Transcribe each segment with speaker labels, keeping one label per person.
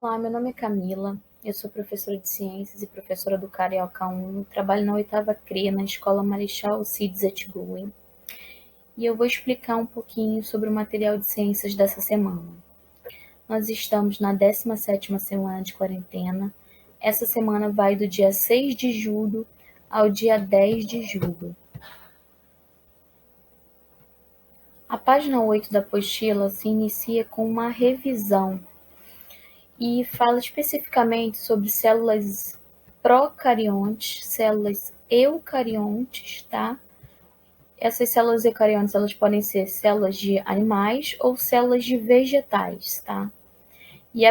Speaker 1: Olá, meu nome é Camila, eu sou professora de Ciências e professora do Carioca 1, trabalho na 8ª CRE, na Escola Marechal Alcides Etgulen, e eu vou explicar um pouquinho sobre o material de ciências dessa semana. Nós estamos na 17ª semana de quarentena, essa semana vai do dia 6 de julho ao dia 10 de julho. A página 8 da apostila se inicia com uma revisão e fala especificamente sobre células procariontes, células eucariontes, tá? Essas células eucariontes, elas podem ser células de animais ou células de vegetais, tá? E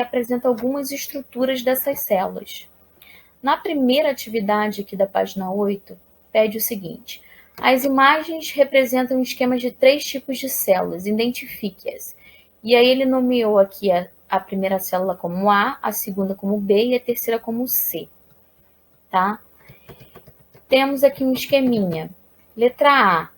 Speaker 1: apresenta algumas estruturas dessas células. Na primeira atividade aqui da página 8, pede o seguinte: as imagens representam esquemas de 3 tipos de células, identifique-as. E aí ele nomeou aqui a primeira célula como A segunda como B e a terceira como C, tá? Temos aqui um esqueminha. Letra A.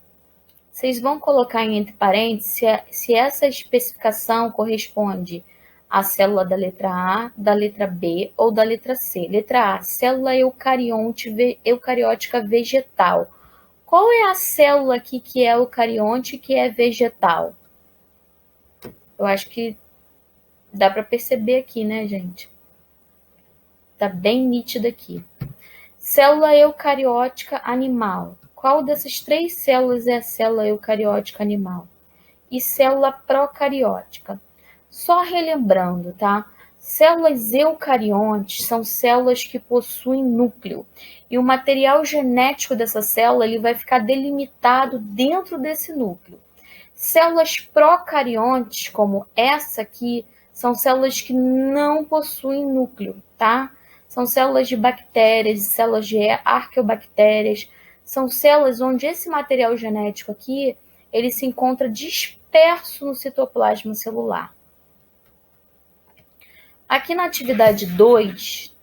Speaker 1: Vocês vão colocar entre parênteses se essa especificação corresponde à célula da letra A, da letra B ou da letra C. Letra A, célula eucariótica vegetal. Qual é a célula aqui que é eucarionte e que é vegetal? Eu acho que dá para perceber aqui, né, gente? Tá bem nítido aqui. Célula eucariótica animal. Qual dessas 3 células é a célula eucariótica animal? E célula procariótica. Só relembrando, tá? Células eucariontes são células que possuem núcleo. E o material genético dessa célula ele vai ficar delimitado dentro desse núcleo. Células procariontes, como essa aqui, são células que não possuem núcleo, tá? São células de bactérias, células de arqueobactérias. São células onde esse material genético aqui, ele se encontra disperso no citoplasma celular. Aqui na atividade 2,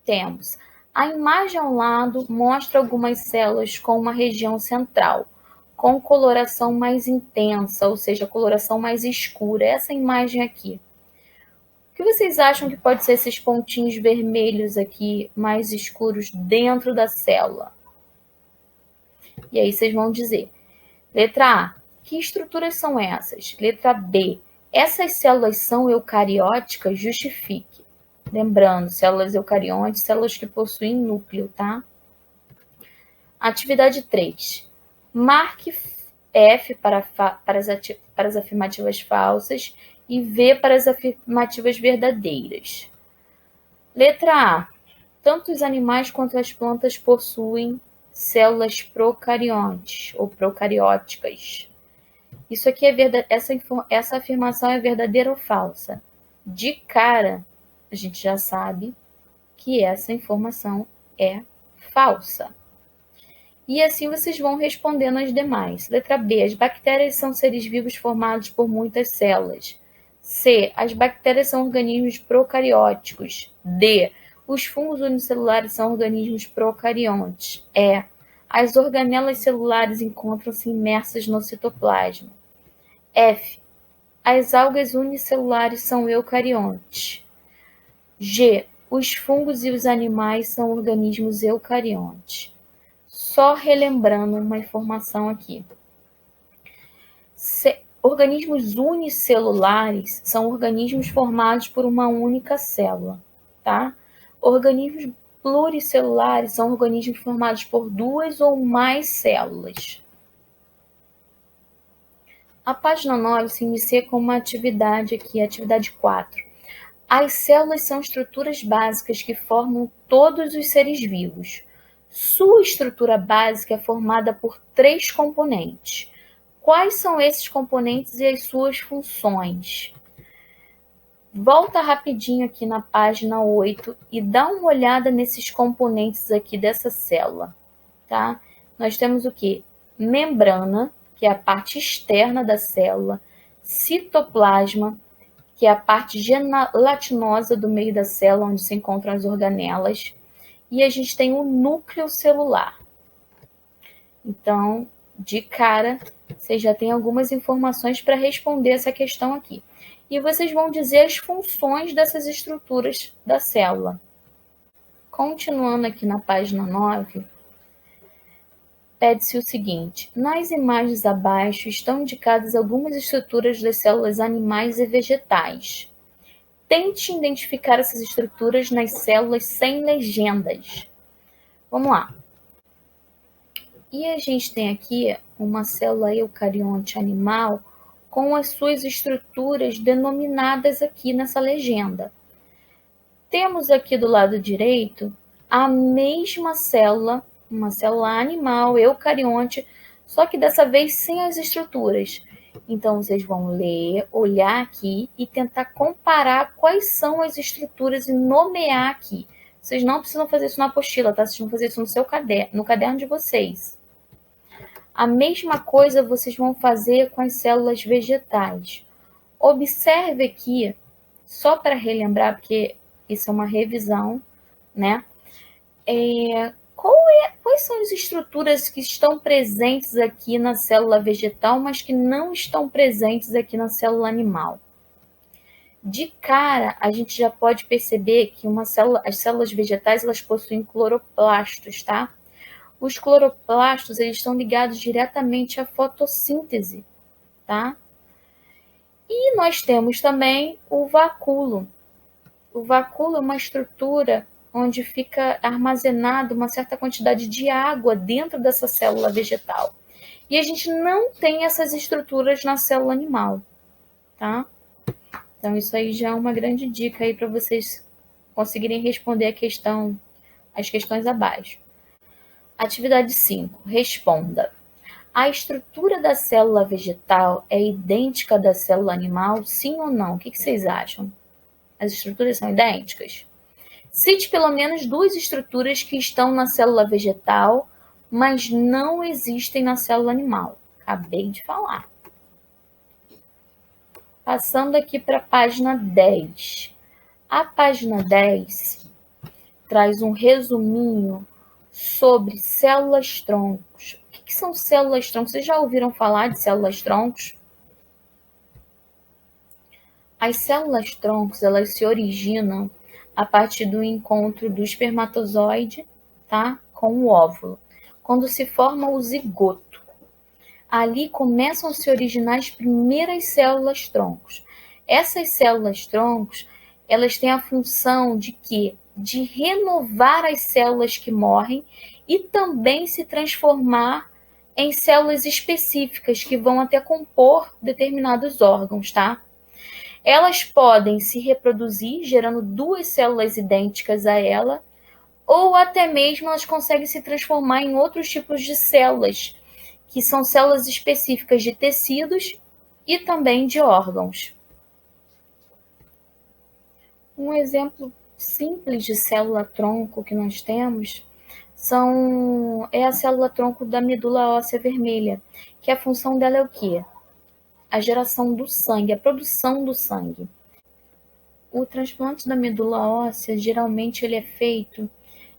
Speaker 1: temos a imagem ao lado mostra algumas células com uma região central, com coloração mais intensa, ou seja, coloração mais escura. Essa imagem aqui. O que vocês acham que pode ser esses pontinhos vermelhos aqui, mais escuros, dentro da célula? E aí vocês vão dizer. Letra A. Que estruturas são essas? Letra B. Essas células são eucarióticas? Justifique. Lembrando, células eucariontes, células que possuem núcleo, tá? Atividade 3. Marque F para as afirmativas falsas e V para as afirmativas verdadeiras. Letra A. Tanto os animais quanto as plantas possuem células procariontes ou procarióticas. Isso aqui é verdade, essa afirmação é verdadeira ou falsa? De cara, a gente já sabe que essa informação é falsa. E assim vocês vão respondendo as demais. Letra B. As bactérias são seres vivos formados por muitas células. C. As bactérias são organismos procarióticos. D. Os fungos unicelulares são organismos procariontes. E. As organelas celulares encontram-se imersas no citoplasma. F. As algas unicelulares são eucariontes. G. Os fungos e os animais são organismos eucariontes. Só relembrando uma informação aqui. Organismos unicelulares são organismos formados por uma única célula, tá? Organismos pluricelulares são organismos formados por 2 ou mais células. A página 9 se inicia com uma atividade aqui, atividade 4. As células são estruturas básicas que formam todos os seres vivos. Sua estrutura básica é formada por 3 componentes. Quais são esses componentes e as suas funções? Volta rapidinho aqui na página 8 e dá uma olhada nesses componentes aqui dessa célula, tá? Nós temos o quê? Membrana, que é a parte externa da célula, citoplasma, que é a parte gelatinosa do meio da célula, onde se encontram as organelas, e a gente tem o núcleo celular. Então, de cara, você já tem algumas informações para responder essa questão aqui. e vocês vão dizer as funções dessas estruturas da célula. Continuando aqui na página 9, pede-se o seguinte: nas imagens abaixo estão indicadas algumas estruturas das células animais e vegetais. Tente identificar essas estruturas nas células sem legendas. Vamos lá. E a gente tem aqui uma célula eucarionte animal com as suas estruturas denominadas aqui nessa legenda. Temos aqui do lado direito a mesma célula, uma célula animal eucarionte, só que dessa vez sem as estruturas. Então, vocês vão ler, olhar aqui e tentar comparar quais são as estruturas e nomear aqui. Vocês não precisam fazer isso na apostila, tá? Vocês vão fazer isso no seu caderno, no caderno de vocês. A mesma coisa vocês vão fazer com as células vegetais. Observe aqui, só para relembrar, porque isso é uma revisão, né? Quais são as estruturas que estão presentes aqui na célula vegetal, mas que não estão presentes aqui na célula animal? De cara, a gente já pode perceber que as células vegetais elas possuem cloroplastos, tá? Os cloroplastos eles estão ligados diretamente à fotossíntese, tá? E nós temos também o vacúolo. O vacúolo é uma estrutura onde fica armazenado uma certa quantidade de água dentro dessa célula vegetal. E a gente não tem essas estruturas na célula animal, tá? Então isso aí já é uma grande dica aí para vocês conseguirem responder as questões abaixo. Atividade 5. Responda. A estrutura da célula vegetal é idêntica da célula animal, sim ou não? O que vocês acham? As estruturas são idênticas? Cite pelo menos duas estruturas que estão na célula vegetal, mas não existem na célula animal. Acabei de falar. Passando aqui para a página 10. A página 10 traz um resuminho sobre células-troncos. O que são células-troncos? Vocês já ouviram falar de células-troncos? As células-troncos, elas se originam a partir do encontro do espermatozoide, tá, com o óvulo, quando se forma o zigoto. Ali começam a se originar as primeiras células-troncos. Essas células-troncos, elas têm a função de quê? De renovar as células que morrem e também se transformar em células específicas que vão até compor determinados órgãos, tá? Elas podem se reproduzir, gerando duas células idênticas a ela, ou até mesmo elas conseguem se transformar em outros tipos de células, que são células específicas de tecidos e também de órgãos. Um exemplo simples de célula-tronco que nós temos é a célula-tronco da medula óssea vermelha, que a função dela é o quê? A geração do sangue, a produção do sangue. O transplante da medula óssea, geralmente ele é feito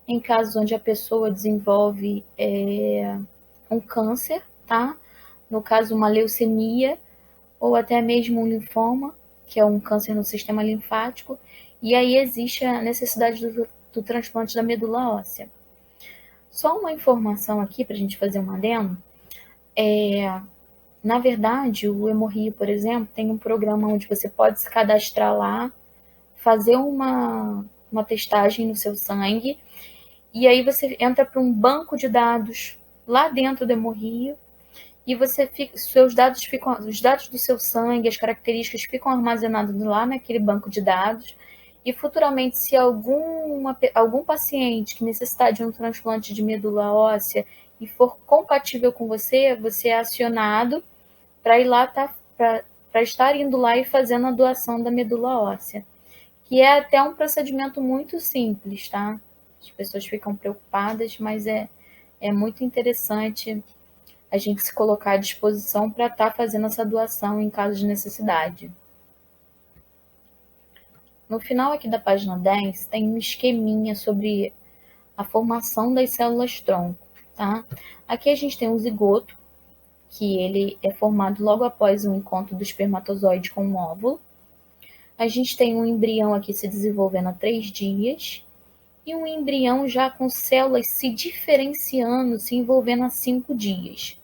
Speaker 1: em casos onde a pessoa desenvolve um câncer, tá? No caso, uma leucemia, ou até mesmo um linfoma, que é um câncer no sistema linfático, e aí existe a necessidade do transplante da medula óssea. Só uma informação aqui para a gente fazer um adendo. Na verdade, o Hemorrio, por exemplo, tem um programa onde você pode se cadastrar lá, fazer uma testagem no seu sangue, e aí você entra para um banco de dados lá dentro do Hemorrio, e os dados do seu sangue, as características ficam armazenados lá naquele banco de dados, e futuramente, se algum paciente que necessitar de um transplante de medula óssea e for compatível com você, você é acionado para ir lá, para estar indo lá e fazendo a doação da medula óssea, que é até um procedimento muito simples, tá? As pessoas ficam preocupadas, mas é muito interessante a gente se colocar à disposição para estar fazendo essa doação em caso de necessidade. No final aqui da página 10, tem um esqueminha sobre a formação das células-tronco, tá? Aqui a gente tem um zigoto, que ele é formado logo após o encontro do espermatozoide com o óvulo. A gente tem um embrião aqui se desenvolvendo há 3 dias e um embrião já com células se diferenciando, se envolvendo há 5 dias.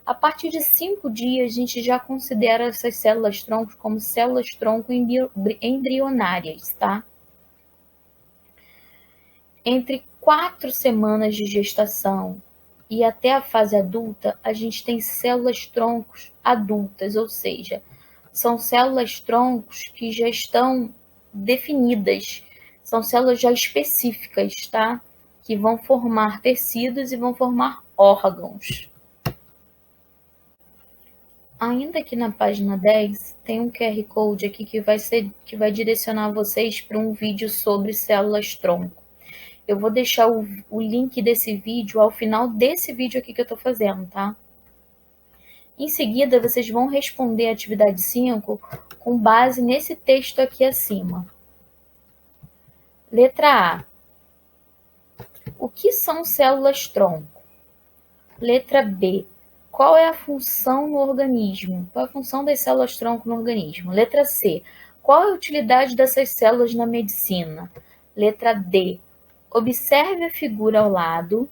Speaker 1: A partir de 5 dias, a gente já considera essas células-tronco como células-tronco embrionárias, tá? Entre 4 semanas de gestação e até a fase adulta, a gente tem células-troncos adultas, ou seja, são células-troncos que já estão definidas, são células já específicas, tá? Que vão formar tecidos e vão formar órgãos. Ainda aqui na página 10, tem um QR Code aqui que vai direcionar vocês para um vídeo sobre células-tronco. Eu vou deixar o link desse vídeo ao final desse vídeo aqui que eu estou fazendo, tá? Em seguida, vocês vão responder a atividade 5 com base nesse texto aqui acima. Letra A. O que são células-tronco? Letra B. Qual é a função no organismo? Qual é a função das células-tronco no organismo? Letra C. Qual é a utilidade dessas células na medicina? Letra D. Observe a figura ao lado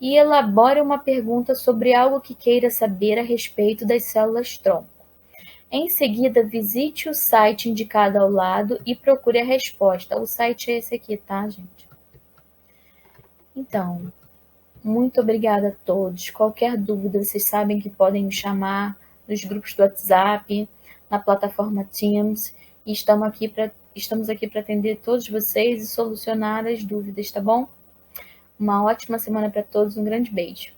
Speaker 1: e elabore uma pergunta sobre algo que queira saber a respeito das células-tronco. Em seguida, visite o site indicado ao lado e procure a resposta. O site é esse aqui, tá, gente? Então, muito obrigada a todos. Qualquer dúvida, vocês sabem que podem me chamar nos grupos do WhatsApp, na plataforma Teams. E estamos aqui para atender todos vocês e solucionar as dúvidas, tá bom? Uma ótima semana para todos. Um grande beijo.